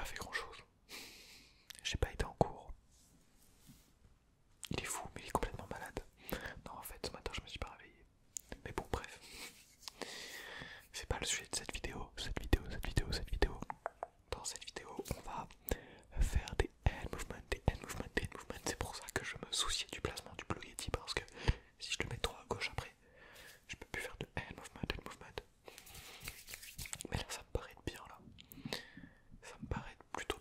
pas fait grand chose. J'ai pas été en cours. Il est fou, mais il est complètement malade. Non, en fait, ce matin, je me suis pas réveillé. Mais bon, bref. C'est pas le sujet de cette vidéo. Dans cette vidéo, on va faire des hand movements, des hand movements, des hand movements. C'est pour ça que je me souciais du placement du Blue Yeti, parce que si je le mets trop à gauche après, je peux plus faire de hand movement, hand movement. Mais là, ça me paraît être bien là. Ça me paraît être plutôt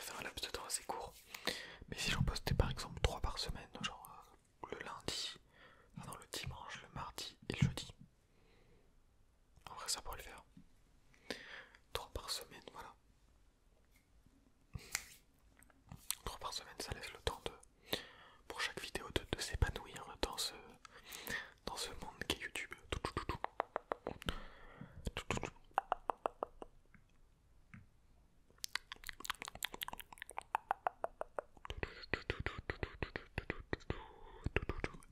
fait un laps de temps assez court. Mais si j'en postais par exemple 3 par semaine, genre le lundi, ah non, le dimanche, le mardi et le jeudi, en vrai ça pourrait le faire. 3 par semaine, voilà. 3 par semaine, ça laisse le temps pour chaque vidéo de s'épanouir dans ce monde qu'est YouTube.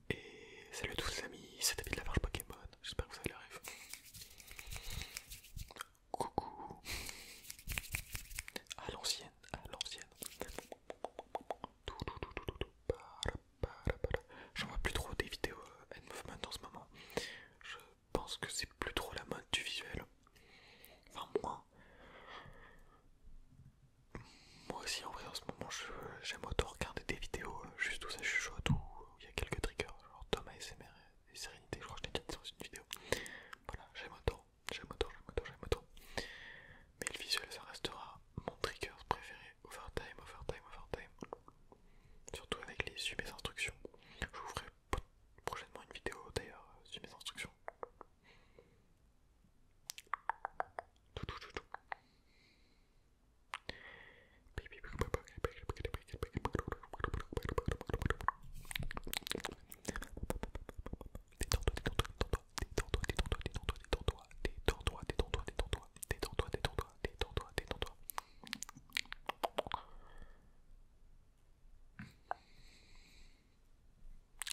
Et salut à tous les amis, c'est David Lamarche Pokémon, j'espère que vous avez la rêve. Coucou. À l'ancienne, à l'ancienne. J'en vois plus trop des vidéos Hand Movement en ce moment. Je pense que c'est plus trop la mode du visuel. Enfin moi. Moi aussi en vrai en ce moment j'aime autant regarder des vidéos juste où ça chuchote ou où il y a quelques triggers, genre Tom ASMR et Sérénité, je crois que je l'ai déjà dit dans une vidéo. Voilà, j'aime autant, j'aime autant, j'aime autant, j'aime autant. Mais le visuel ça restera mon trigger préféré, overtime, overtime, overtime. Surtout avec les mes instructions. Je vous ferai prochainement une vidéo d'ailleurs sur mes instructions.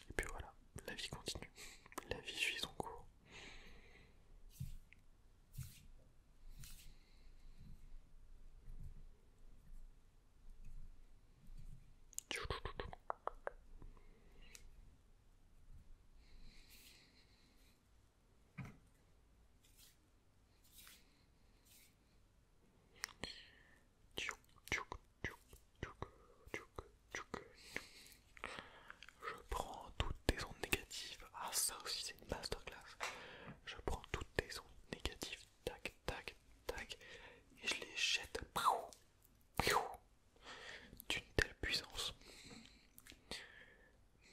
Et puis voilà, la vie continue. La vie suit son cours. Je prends toutes tes ondes négatives. Ah, ça aussi, c'est une masterclass. Je prends toutes tes ondes négatives. Tac, tac, tac. Et je les jette. D'une telle puissance.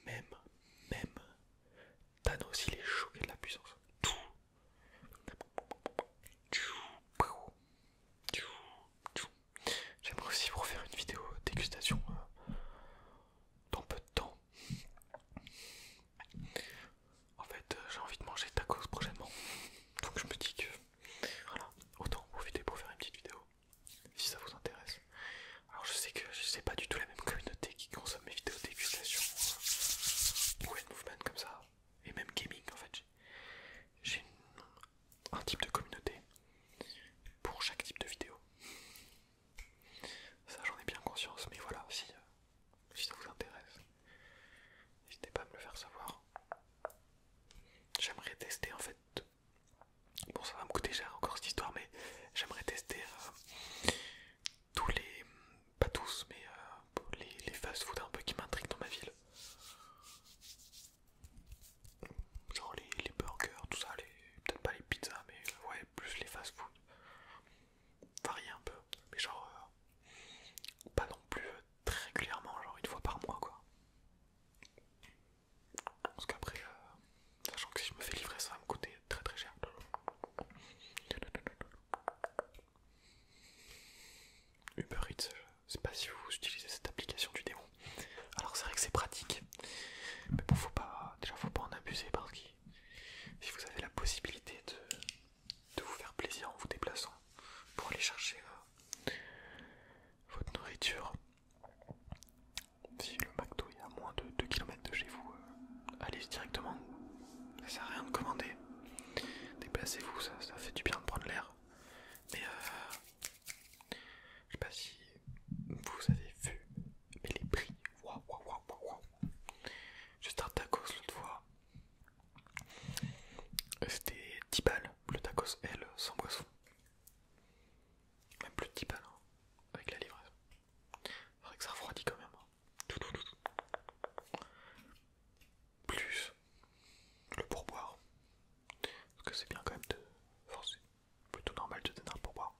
Même Thanos, il est choqué de la puissance. J'aimerais aussi vous refaire une vidéo dégustation dans peu de temps. En fait, j'ai envie de manger tacos prochainement. Donc je me dis que voilà, autant en profiter pour faire une petite vidéo si ça vous intéresse. Alors je sais que c'est pas du tout la même communauté qui consomme mes vidéos dégustation ou Hand Movement comme ça, et même gaming en fait. J'ai un type de communauté pour chaque type de vidéo. Ça j'en ai bien conscience, mais voilà, si ça vous intéresse, n'hésitez pas à me le faire savoir. J'aimerais tester en fait. Bon, ça va me coûter cher encore cette histoire, mais j'aimerais tester tous les. Pas tous, mais les fast-food un peu qui m'intriguent dans ma ville. Genre les burgers, tout ça, peut-être pas les pizzas, mais ouais, plus les fast-food. Varier un peu, mais genre pas non plus très régulièrement, genre une fois par mois quoi. Parce qu'après, sachant que si je me fais livrer, ça va me coûter très très cher. Uber Eats, je sais pas si vous utilisez cette application du démon. Alors c'est vrai que c'est pratique, mais bon, faut pas en abuser parce que si vous avez la possibilité de vous faire plaisir en vous déplaçant pour aller chercher votre nourriture, si le McDo est à moins de 2 km de chez vous, allez directement. Ça sert à rien de commander. Déplacez-vous, ça fait du bien de prendre l'air. Mais je sais pas si vous avez vu, mais les prix, waouh. Juste un tacos l'autre fois, c'était 10 balles, le tacos L sans boisson. Même plus de 10 balles hein, avec la livraison. C'est vrai que ça refroidit quand même. Tout. Plus le pourboire. Parce que c'est bien quand même de. Enfin, c'est plutôt normal de donner un pourboire.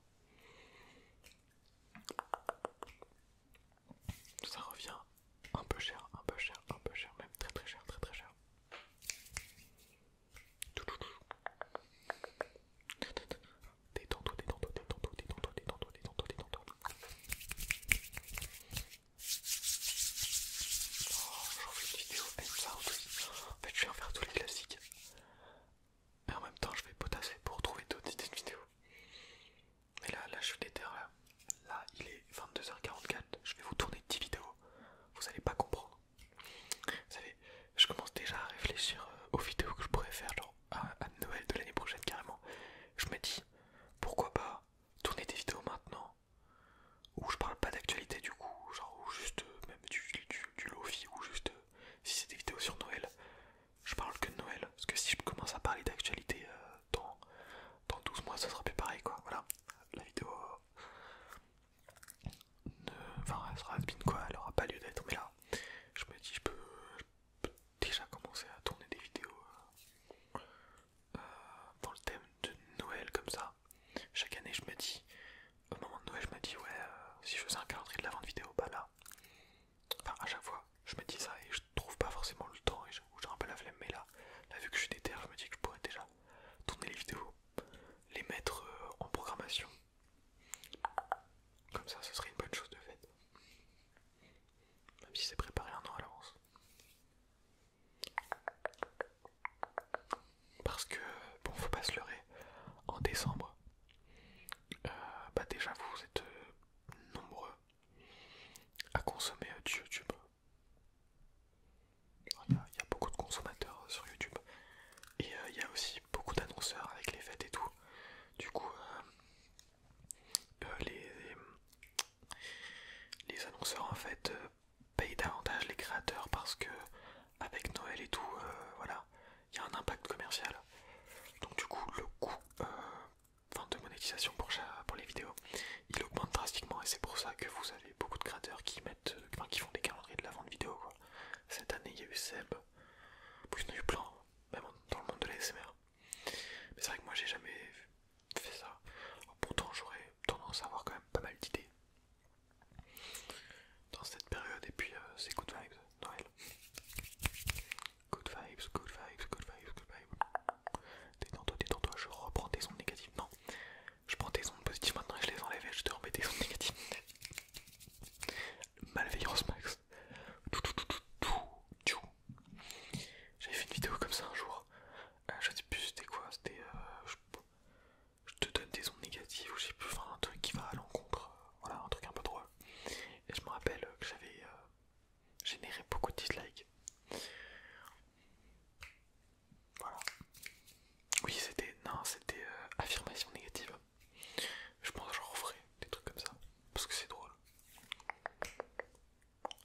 has-been quoi, elle aura pas lieu d'être. Mais là, je me dis, je peux déjà commencer à tourner des vidéos dans le thème de Noël comme ça. Chaque année, je me dis, au moment de Noël, je me dis, ouais, si je faisais un calendrier de l'avant de vidéo, bah là, enfin à chaque fois, je me dis ça et je trouve pas forcément le temps et j'ai un peu la flemme. Mais là, vu que je suis déter, je me dis que je pourrais déjà tourner les vidéos, les mettre en programmation. Comme ça, ce serait une bonne chose de fait. Même si c'est préparé un an à l'avance. Parce que, bon, faut pas se leurrer, en décembre, bah déjà vous êtes nombreux à consommer du YouTube. Il y a beaucoup de consommateurs sur YouTube. Et il y a aussi beaucoup d'annonceurs avec les fêtes et tout. Du coup, les annonceurs en fait payent davantage les créateurs parce que avec Noël et tout, voilà, il y a un impact commercial. Donc du coup, le coût de monétisation pour les vidéos, il augmente drastiquement et c'est pour ça que vous avez beaucoup de créateurs qui mettent, qui font des calendriers de la vente vidéo, quoi. Cette année, il y a eu Seb, puis il y en a eu plein, même dans le monde de l'ASMR. Mais c'est vrai que moi, j'ai jamais fait ça. Pourtant, j'aurais tendance à avoir quand même pas mal d'idées dans cette période. Et puis, c'est good vibes, Noël. Good vibes, good vibes, good vibes, good vibes. Détends-toi, je reprends tes ondes négatives. Non, je prends tes ondes positives maintenant et je les enlève et je te remets tes ondes négatives. Malveillance max. J'avais fait une vidéo comme ça un jour. Je sais plus c'était quoi, c'était je te donne des ondes négatives ou je sais plus, enfin un truc qui va à l'encontre, voilà, un truc un peu drôle. Et je me rappelle que j'avais généré beaucoup de dislikes. Voilà. Oui, c'était affirmation négative. Je pense que j'en referai des trucs comme ça parce que c'est drôle.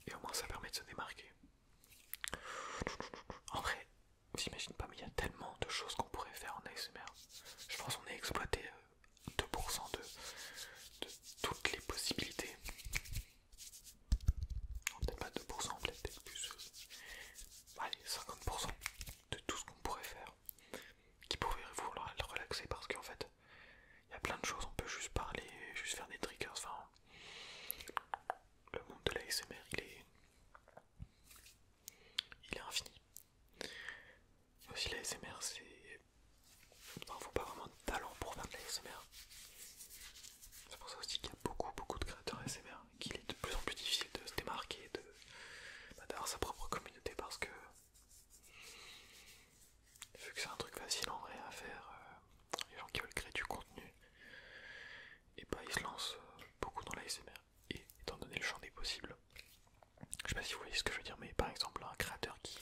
Et au moins ça permet de se démarquer. En vrai, vous imaginez pas, mais il y a tellement de choses qu'on pourrait faire en ASMR. Je pense qu'on est exploité 2% de toutes les possibilités. Non, peut-être pas 2%, peut-être plus. Allez, 50% de tout ce qu'on pourrait faire qui pourrait vous le relaxer parce qu'en fait, il y a plein de choses, on peut juste parler, juste faire des triggers. Enfin, le monde de l'ASMR, il est infini. Et aussi l'ASMR, faut pas vraiment de talent pour faire de l'ASMR. C'est pour ça aussi qu'il y a beaucoup de créateurs ASMR, qu'il est de plus en plus difficile de se démarquer, d'avoir sa propre communauté parce que vu que c'est un truc facile en vrai à faire, les gens qui veulent créer du contenu, et bah ils se lancent beaucoup dans l'ASMR. Et étant donné le champ des possibles, je sais pas si vous voyez ce que je veux dire, mais par exemple un créateur qui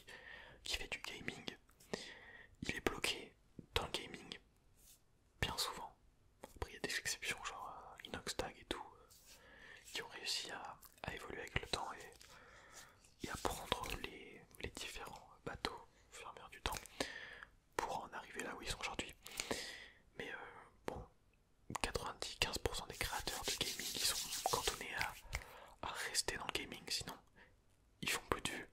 fait du gaming, il est bloqué dans le gaming bien souvent. Après il y a des exceptions genre Inoxtag et tout, qui ont réussi à évoluer avec le temps et à prendre les différents bateaux au fur et à mesure du temps pour en arriver là où ils sont aujourd'hui. Mais bon, 90-15% des créateurs de gaming ils sont cantonnés à rester dans le gaming, sinon ils font plus de vues.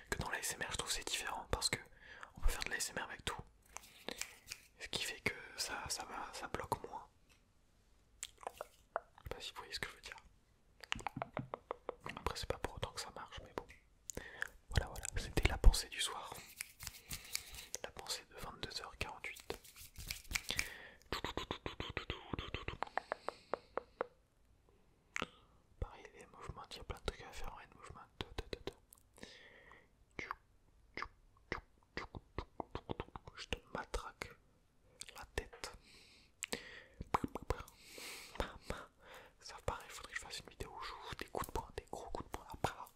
Que dans l'ASMR, je trouve c'est différent parce que on peut faire de l'ASMR avec tout, ce qui fait que ça bloque moins. Je sais pas si vous voyez ce que je veux dire. Après c'est pas pour autant que ça marche, mais bon. Voilà, c'était la pensée du soir. La pensée de 22h48. Pareil, les mouvements, il y a plein de trucs à faire en hand movement. Je te matraque la tête. Ça pareil, faudrait que je fasse une vidéo où je joue des coups de poing, des gros coups de poing là.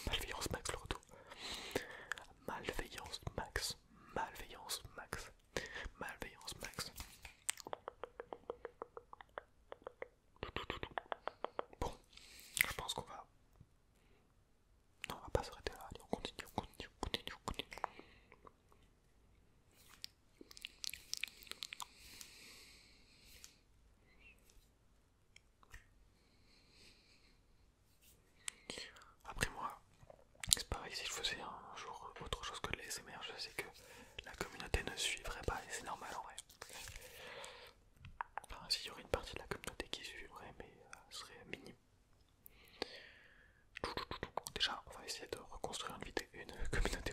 Malveillance max le retour. Malveillance max. Malveillance max. Malveillance max. Bon, je pense qu'on va essayer de reconstruire une communauté